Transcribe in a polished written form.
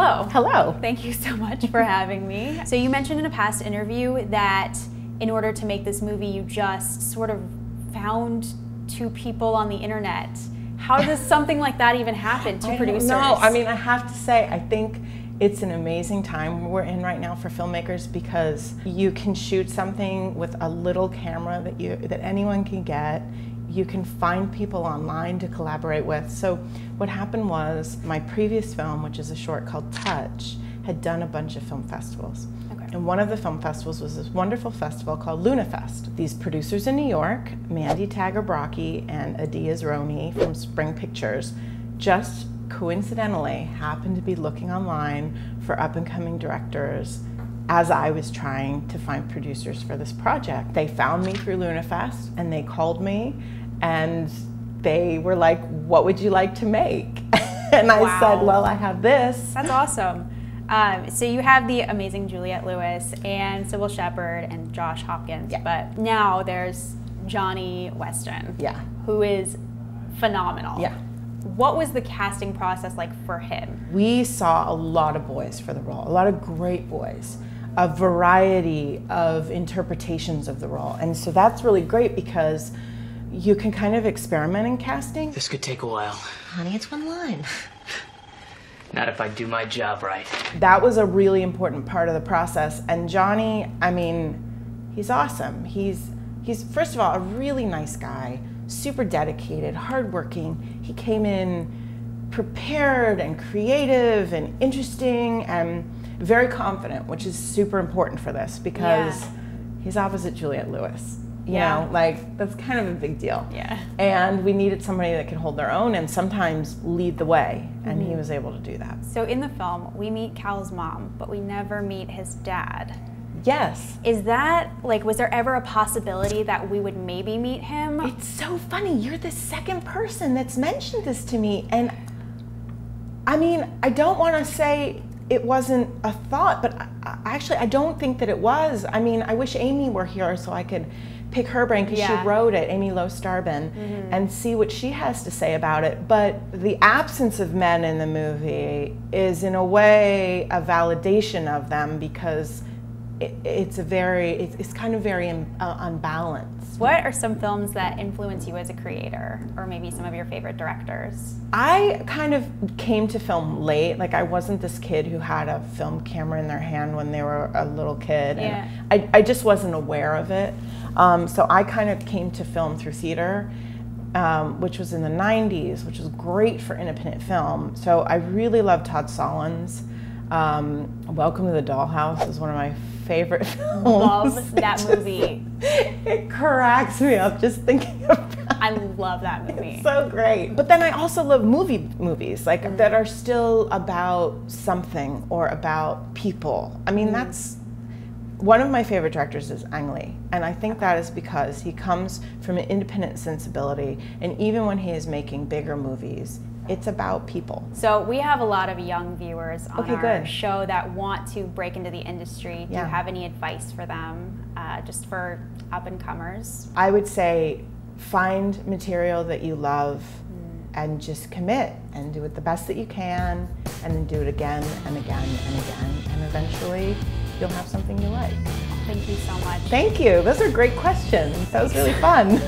Hello. Hello. Thank you so much for having me. So you mentioned in a past interview that in order to make this movie, you just sort of found two people on the internet. How does something like that even happen to producers? No, I mean, I have to say, I think it's an amazing time we're in right now for filmmakers because you can shoot something with a little camera that anyone can get. You can find people online to collaborate with. So what happened was my previous film, which is a short called Touch, had done a bunch of film festivals. Okay. And one of the film festivals was this wonderful festival called LunaFest. These producers in New York, Mandy Tager-Brockie and Adi Azroni from Spring Pictures, just coincidentally happened to be looking online for up-and-coming directors as I was trying to find producers for this project. They found me through LunaFest and they called me and they were like, what would you like to make? And I said, well, I have this. That's awesome. So you have the amazing Juliette Lewis and Sybil Shepherd and Josh Hopkins, but now there's Jonny Weston, who is phenomenal. Yeah. What was the casting process like for him? We saw a lot of boys for the role, a lot of great boys, a variety of interpretations of the role. And so that's really great because you can kind of experiment in casting. This could take a while. Honey, it's one line. Not if I do my job right. That was a really important part of the process. And Jonny, I mean, he's awesome. He's first of all, a really nice guy, super dedicated, hardworking. He came in prepared and creative and interesting and very confident, which is super important for this because he's opposite Juliette Lewis. You know, like that's kind of a big deal. Yeah. And we needed somebody that could hold their own and sometimes lead the way, and he was able to do that. So in the film, we meet Cal's mom, but we never meet his dad. Yes. Is that, like, was there ever a possibility that we would maybe meet him? It's so funny. You're the second person that's mentioned this to me. And I mean, I don't want to say it wasn't a thought, but actually, I don't think that it was. I mean, I wish Amy were here so I could pick her brain because she wrote it, Amy Lowe-Starbin, and see what she has to say about it. But the absence of men in the movie is in a way a validation of them because it's kind of very unbalanced. What are some films that influence you as a creator, or maybe some of your favorite directors? I kind of came to film late. Like, I wasn't this kid who had a film camera in their hand when they were a little kid. And I just wasn't aware of it. So I kind of came to film through theater, which was in the 90s, which was great for independent film. So I really love Todd Solondz. Welcome to the Dollhouse is one of my favorite films. Love that movie. It cracks me up just thinking about it. I love that movie. It's so great. But then I also love movies like that are still about something or about people. I mean, that's one of my favorite directors is Ang Lee, and I think that is because he comes from an independent sensibility, and even when he is making bigger movies, it's about people. So we have a lot of young viewers on our show that want to break into the industry. Do you have any advice for them, just for up-and-comers? I would say find material that you love and just commit and do it the best that you can, and then do it again and again and again, and eventually you'll have something you like. Thank you so much. Thank you. Those are great questions. That was really fun.